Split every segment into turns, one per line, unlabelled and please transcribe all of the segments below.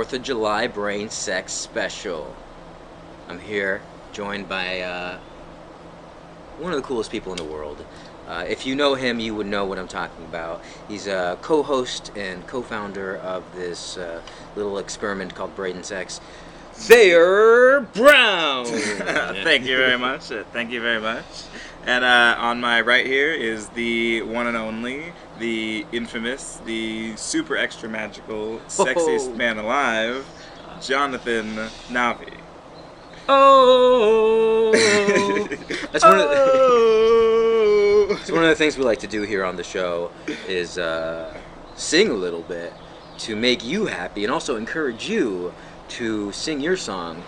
4th of July Brain Sex Special. I'm here, joined by one of the coolest people in the world. If you know him, you would know what I'm talking about. He's a co-host and co-founder of this little experiment called Brain Sex. Thayer Brown!
Thank you very much. Thank you very much. And on my right here is the one and only, the infamous, the super extra magical, sexiest man alive, Jonathan Navi.
Oh! That's one of the, it's one of the things we like to do here on the show is sing a little bit to make you happy and also encourage you to sing your song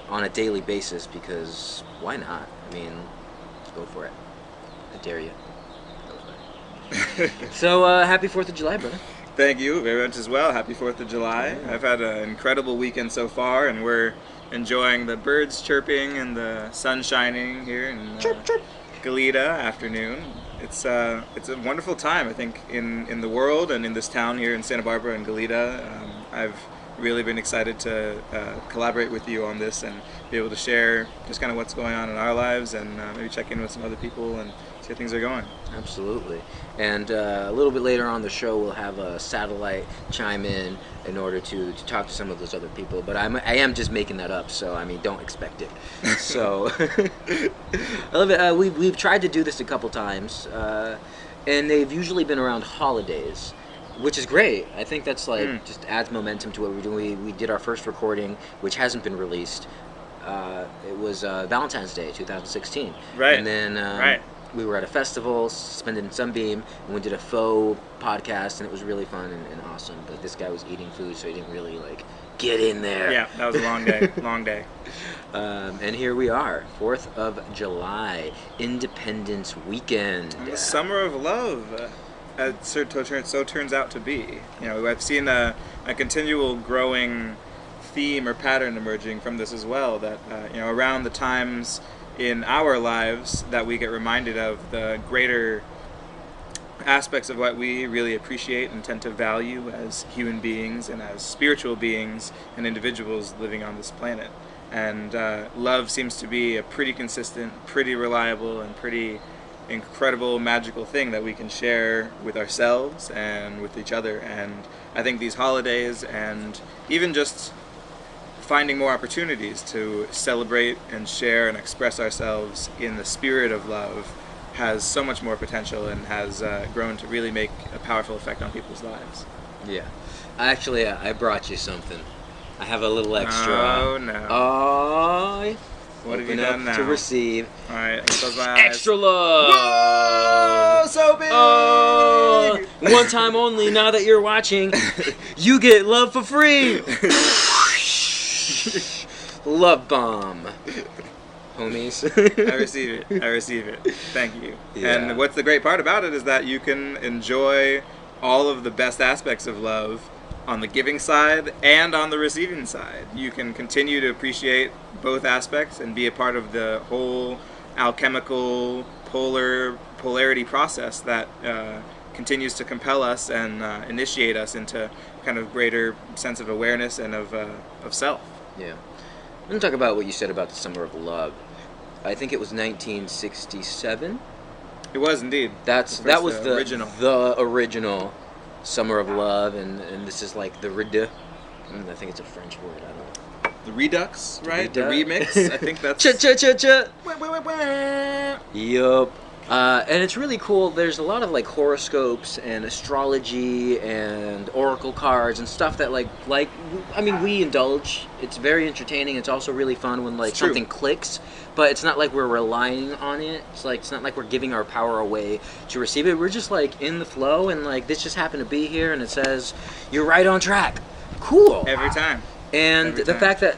on a daily basis, because why not? I mean, let's go for it. I dare you. So, happy 4th of July, brother.
Thank you very much as well. Happy 4th of July.
Yeah.
I've had an incredible weekend so far, and we're enjoying the birds chirping and the sun shining here in Goleta afternoon. It's a wonderful time, I think, in the world and in this town here in Santa Barbara and Goleta. I've really been excited to collaborate with you on this and be able to share just kind of what's going on in our lives, and maybe check in with some other people and see how things are going.
Absolutely. And a little bit later on the show, we'll have a satellite chime in order to talk to some of those other people. But I am just making that up, so I mean, don't expect it. So I love it. We've tried to do this a couple times, and they've usually been around holidays, which is great. I think that's like just adds momentum to what we're doing. We did our first recording, which hasn't been released. It was Valentine's Day 2016.
Right.
And then we were at a festival, suspended in Sunbeam, and we did a faux podcast, and it was really fun and awesome. But this guy was eating food, so he didn't really like get in there.
Yeah, that was a long day. Long day.
And here we are, 4th of July, Independence Weekend.
And the summer of love. So turns out to be. You know, I've seen a continual growing theme or pattern emerging from this as well. That around the times in our lives that we get reminded of the greater aspects of what we really appreciate and tend to value as human beings and as spiritual beings and individuals living on this planet. And love seems to be a pretty consistent, pretty reliable, and pretty incredible, magical thing that we can share with ourselves and with each other. And I think these holidays, and even just finding more opportunities to celebrate and share and express ourselves in the spirit of love, has so much more potential and has grown to really make a powerful effect on people's lives.
Yeah. Actually, I brought you something. I have a little extra.
Oh, no.
Oh,
What have you done now?
to receive.
All right, close my eyes.
Extra love!
Whoa, so big!
Oh, one time only, now that you're watching, you get love for free! Love bomb. Homies.
I receive it. Thank you.
Yeah.
And what's the great part about it is that you can enjoy all of the best aspects of love on the giving side and on the receiving side. You can continue to appreciate both aspects and be a part of the whole alchemical polarity process that continues to compel us and initiate us into kind of greater sense of awareness and of self.
Yeah. I'm going to talk about what you said about the Summer of Love. I think it was 1967.
It was indeed.
That was the original Summer of Love, and this is like the I think it's a French word. I don't know.
The Redux, right? The
Redux.
remix. I think that's.
Cha. Yup. And it's really cool. There's a lot of like horoscopes and astrology and oracle cards and stuff that we indulge. It's very entertaining. It's also really fun when like something clicks, but it's not like we're relying on it. It's not like we're giving our power away to receive it. We're just like in the flow, and like this just happened to be here, and it says you're right on track. Cool.
Every time.
And the fact that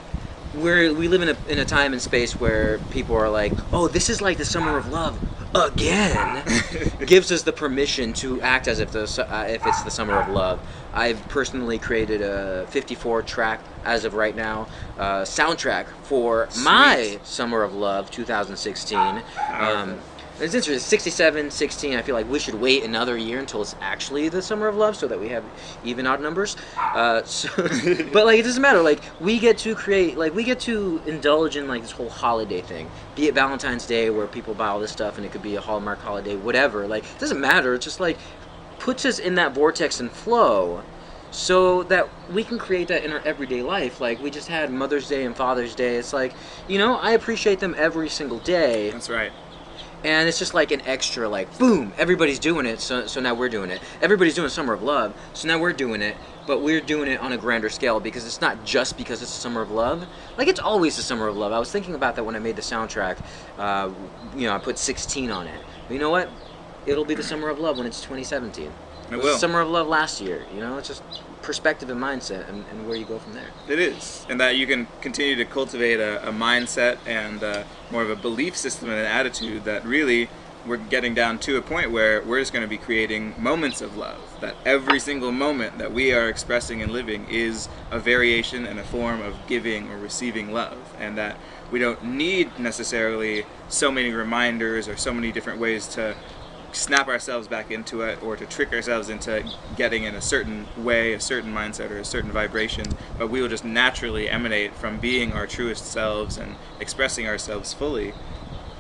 we live in a time and space where people are like, oh, this is like the Summer of Love again, gives us the permission to act as if it's the Summer of Love. I've personally created a 54-track, as of right now, soundtrack for my Summer of Love 2016. It's interesting. 67, 16. I feel like we should wait another year until it's actually the summer of love, so that we have even odd numbers. But like, it doesn't matter. Like, we get to create, like, we get to indulge in like this whole holiday thing. Be it Valentine's Day, where people buy all this stuff, and it could be a Hallmark holiday, whatever. Like, it doesn't matter. It's just like puts us in that vortex and flow, so that we can create that in our everyday life. Like, we just had Mother's Day and Father's Day. It's like, I appreciate them every single day.
That's right.
And it's just like an extra, like, boom, everybody's doing it, so now we're doing it. Everybody's doing Summer of Love, so now we're doing it, but we're doing it on a grander scale, because it's not just because it's the Summer of Love. Like, it's always the Summer of Love. I was thinking about that when I made the soundtrack. I put 16 on it. But you know what? It'll be the Summer of Love when it's 2017. It was the Summer of Love last year. It's just perspective and mindset, and where you go from there. It
is, and that you can continue to cultivate a mindset and more of a belief system and an attitude that really we're getting down to a point where we're just going to be creating moments of love, that every single moment that we are expressing and living is a variation and a form of giving or receiving love, and that we don't need necessarily so many reminders or so many different ways to snap ourselves back into it, or to trick ourselves into getting in a certain way, a certain mindset, or a certain vibration, but we will just naturally emanate from being our truest selves and expressing ourselves fully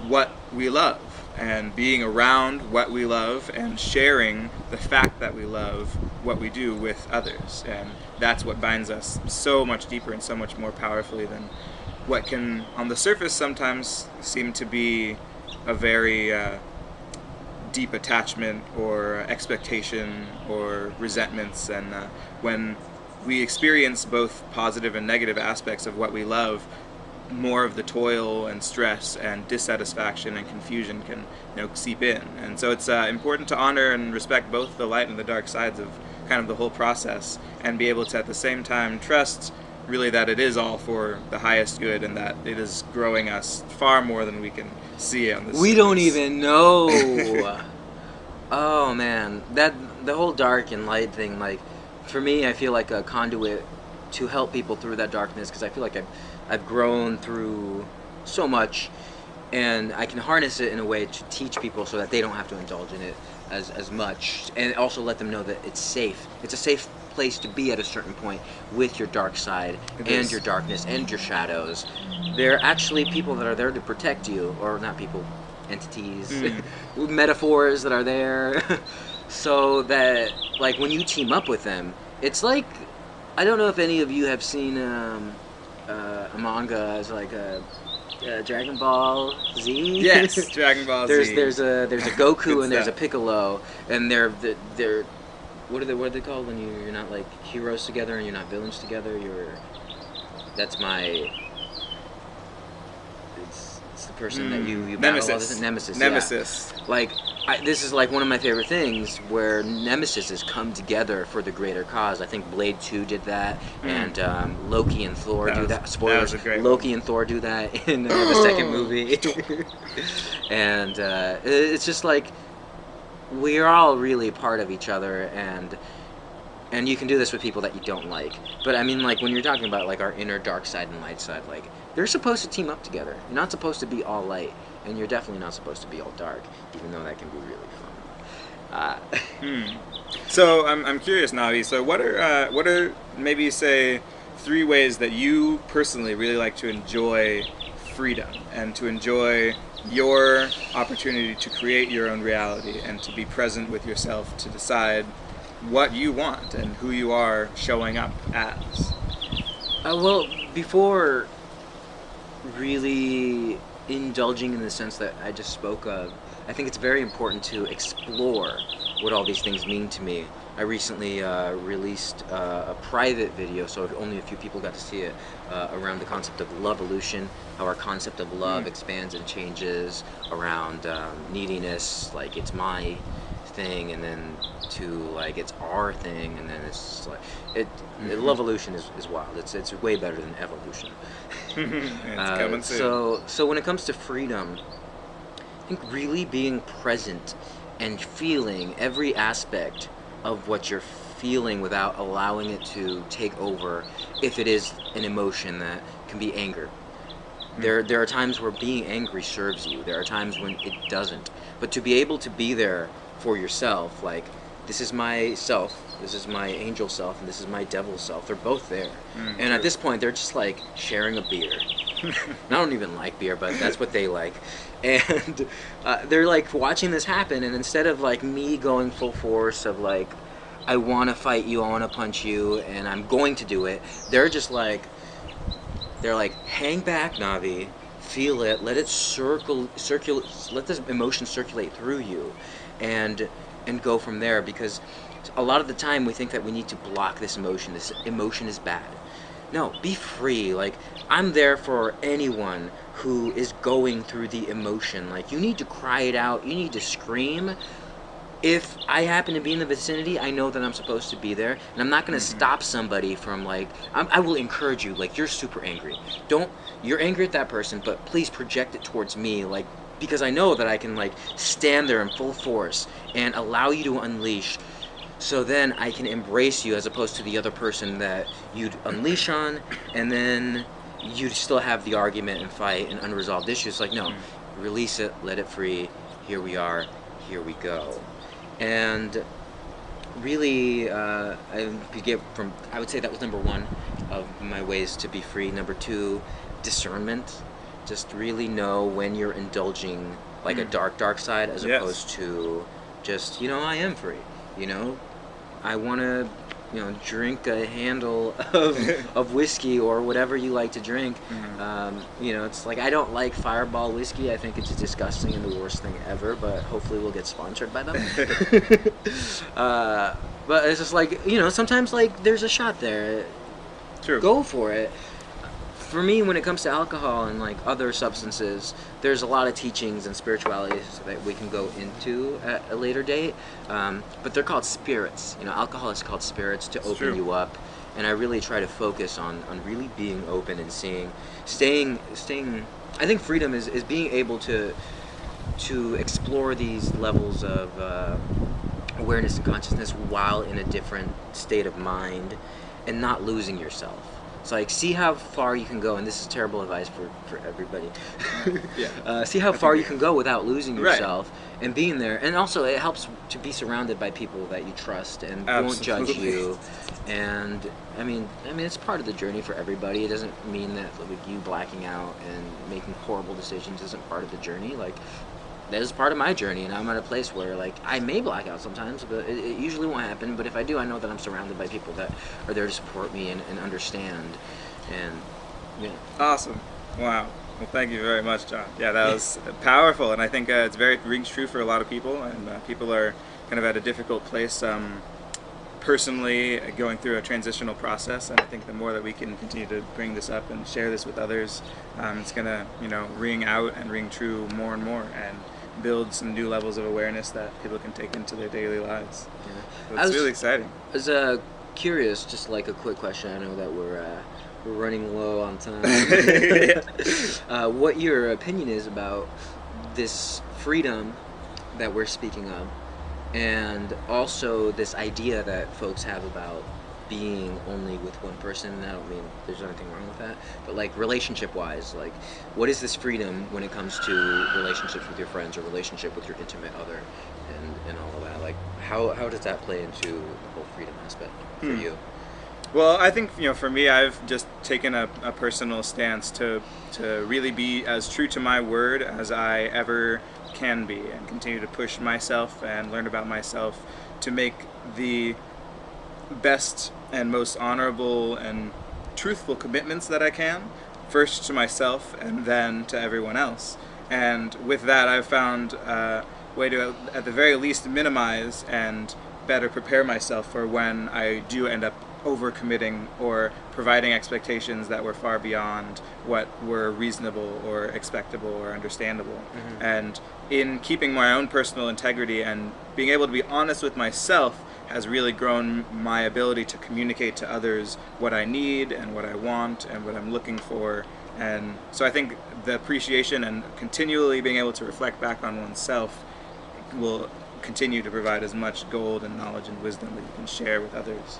what we love, and being around what we love and sharing the fact that we love what we do with others. And that's what binds us so much deeper and so much more powerfully than what can on the surface sometimes seem to be a very deep attachment or expectation or resentments. And when we experience both positive and negative aspects of what we love, more of the toil and stress and dissatisfaction and confusion can seep in. And so it's important to honor and respect both the light and the dark sides of kind of the whole process, and be able to at the same time trust really that it is all for the highest good, and that it is growing us far more than we can see on this.
We don't even know. Oh man, that the whole dark and light thing, like, for me, I feel like a conduit to help people through that darkness, because I feel like I've grown through so much, and I can harness it in a way to teach people so that they don't have to indulge in it as much, and also let them know that it's safe. It's a safe place to be at a certain point with your dark side and your darkness and your shadows. They're actually people that are there to protect you, or not people, entities, metaphors that are there, so that, like, when you team up with them, it's like, I don't know if any of you have seen a manga as like a Dragon Ball Z.
Yes, Dragon Ball Z.
There's a Goku and there's a Piccolo, and they're what are they called when you're not like heroes together and you're not villains together? It's the person that you battle.
Nemesis.
Nemesis. Yeah. Like, this is like one of my favorite things, where Nemesises come together for the greater cause. I think Blade 2 did that, and Loki and Thor do that. Spoilers. Loki and Thor do that in the second movie. And it's just like, we're all really part of each other, and you can do this with people that you don't like. But I mean, like, when you're talking about like our inner dark side and light side, like, they're supposed to team up together. You're not supposed to be all light, and you're definitely not supposed to be all dark, even though that can be really fun.
So I'm curious, Navi. So what are maybe, say, 3 ways that you personally really like to enjoy freedom, and to enjoy your opportunity to create your own reality, and to be present with yourself, to decide what you want and who you are showing up as?
Well, before really indulging in the sense that I just spoke of, I think it's very important to explore what all these things mean to me. I recently released a private video, so only a few people got to see it, around the concept of love-evolution, how our concept of love expands and changes around neediness, like it's my thing, and then to like it's our thing, and then it's like love-evolution is wild. It's way better than evolution.
It's coming soon.
So when it comes to freedom, I think really being present and feeling every aspect of what you're feeling without allowing it to take over, if it is an emotion that can be anger. There are times where being angry serves you. There are times when it doesn't. But to be able to be there for yourself, like, this is my self, this is my angel self, and this is my devil self. They're both there. And at this point, they're just like sharing a beer. And I don't even like beer, but that's what they like. And they're like watching this happen, and instead of like me going full force of like, I want to fight you, I want to punch you, and I'm going to do it, they're like, hang back, Navi, feel it, let it circulate, let this emotion circulate through you, and go from there. Because a lot of the time we think that we need to block this emotion. This emotion is bad. No, be free. Like, I'm there for anyone who is going through the emotion. Like, you need to cry it out, you need to scream. If I happen to be in the vicinity, I know that I'm supposed to be there, and I'm not going to stop somebody from, like, I will encourage you, like, you're super angry. You're angry at that person, but please project it towards me, like, because I know that I can, like, stand there in full force and allow you to unleash, so then I can embrace you as opposed to the other person that you'd unleash on, and then you'd still have the argument and fight and unresolved issues. Like, no, release it, let it free, here we are, here we go. And really, I would say that was number one of my ways to be free. Number two, discernment. Just really know when you're indulging like a dark side as opposed to just, I am free. I want to, drink a handle of whiskey or whatever you like to drink. It's like, I don't like Fireball whiskey. I think it's disgusting and the worst thing ever, but hopefully we'll get sponsored by them. But it's just like, sometimes like there's a shot there.
True.
Go for it. For me, when it comes to alcohol and like other substances, there's a lot of teachings and spiritualities that we can go into at a later date, but they're called spirits. Alcohol is called spirits to open you up, and I really try to focus on really being open and staying. I think freedom is being able to explore these levels of awareness and consciousness while in a different state of mind, and not losing yourself. It's like, see how far you can go, and this is terrible advice for everybody. See how far you can go without losing yourself and being there. And also, it helps to be surrounded by people that you trust and won't judge you. And I mean, it's part of the journey for everybody. It doesn't mean that like you blacking out and making horrible decisions isn't part of the journey. Like, that is part of my journey, and I'm at a place where like I may black out sometimes, but it usually won't happen. But if I do, I know that I'm surrounded by people that are there to support me and understand. And
Awesome. Wow. Well, thank you very much, John. Yeah, that was powerful, and I think it rings true for a lot of people, and people are kind of at a difficult place personally going through a transitional process, and I think the more that we can continue to bring this up and share this with others, it's going to ring out and ring true more and more, and build some new levels of awareness that people can take into their daily lives. So it's really exciting.
I was curious, just like a quick question. I know that we're running low on time. What your opinion is about this freedom that we're speaking of, and also this idea that folks have about being only with one person. I don't mean there's anything wrong with that, but like relationship wise, like what is this freedom when it comes to relationships with your friends or relationship with your intimate other and all of that? Like how does that play into the whole freedom aspect for you?
Well, I think for me, I've just taken a personal stance to really be as true to my word as I ever can be, and continue to push myself and learn about myself to make the best and most honorable and truthful commitments that I can, first to myself and then to everyone else. And with that, I've found a way to, at the very least, minimize and better prepare myself for when I do end up overcommitting or providing expectations that were far beyond what were reasonable or expectable or understandable. And in keeping my own personal integrity and being able to be honest with myself has really grown my ability to communicate to others what I need and what I want and what I'm looking for. And so I think the appreciation and continually being able to reflect back on oneself will continue to provide as much gold and knowledge and wisdom that you can share with others.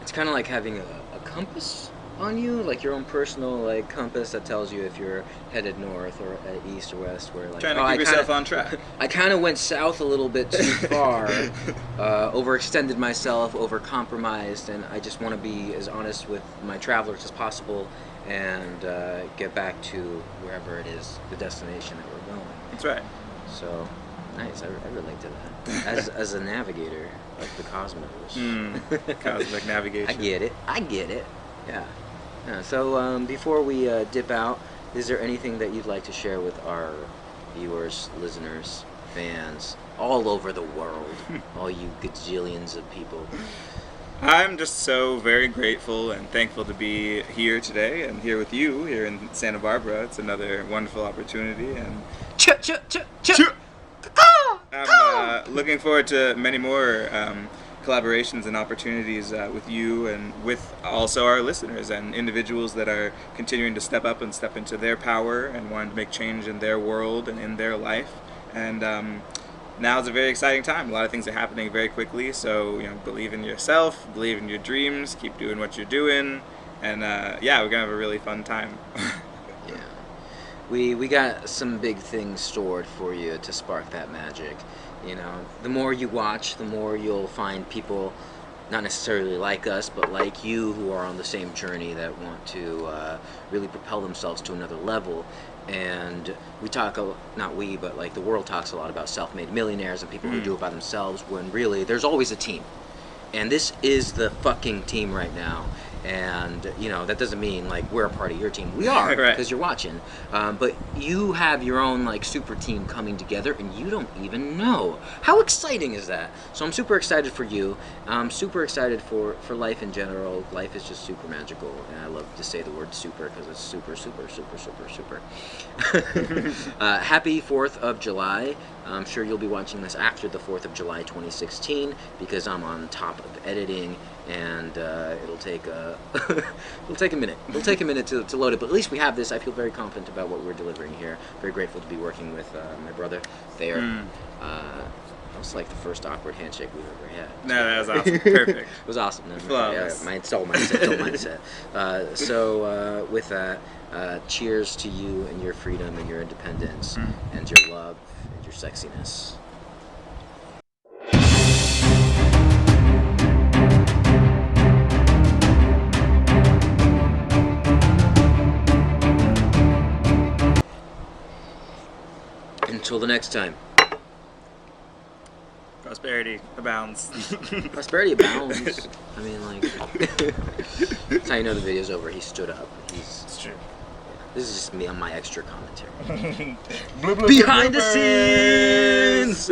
It's kind of like having a compass on you, like your own personal like compass that tells you if you're headed north or east or west? Where like
Trying to keep yourself on track.
I kind of went south a little bit too far, overextended myself, overcompromised, and I just want to be as honest with my travelers as possible and get back to wherever it is, the destination that we're going.
That's right.
So, nice. I relate to that. As a navigator of the cosmos.
Cosmic navigation.
I get it. Yeah. So, before we dip out, is there anything that you'd like to share with our viewers, listeners, fans, all over the world, all you gajillions of people?
I'm just so very grateful and thankful to be here today and here with you here in Santa Barbara. It's another wonderful opportunity, and I'm looking forward to many more collaborations and opportunities with you and with also our listeners and individuals that are continuing to step up and step into their power and wanting to make change in their world and in their life. And now is a very exciting time. A lot of things are happening very quickly, so believe in yourself, believe in your dreams, keep doing what you're doing, and yeah, we're gonna have a really fun time.
Yeah, we got some big things stored for you to spark that magic. The more you watch, the more you'll find people not necessarily like us, but like you, who are on the same journey that want to really propel themselves to another level. And we talk, not we, but like the world talks a lot about self-made millionaires and people who do it by themselves, when really there's always a team. And this is the fucking team right now. And that doesn't mean like we're a part of your team. We are, because you're watching. But you have your own like super team coming together, and you don't even know. How exciting is that? So I'm super excited for you. I'm super excited for life in general. Life is just super magical, and I love to say the word super because it's super, super, super, super, super. Happy 4th of July. I'm sure you'll be watching this after the 4th of July 2016 because I'm on top of editing, and it'll take a minute. It'll take a minute to load it, but at least we have this. I feel very confident about what we're delivering here. Very grateful to be working with my brother Thayer. That was like the first awkward handshake we've ever had.
No, that was awesome. Perfect.
It was awesome.
Flawless.
It's all mindset. So with that, cheers to you and your freedom and your independence and your love and your sexiness. Until the next time.
Prosperity abounds.
Prosperity abounds. I mean, like, that's how you know the video's over. He stood up.
It's true.
This is just me on my extra commentary.
Blue,
Behind the scenes!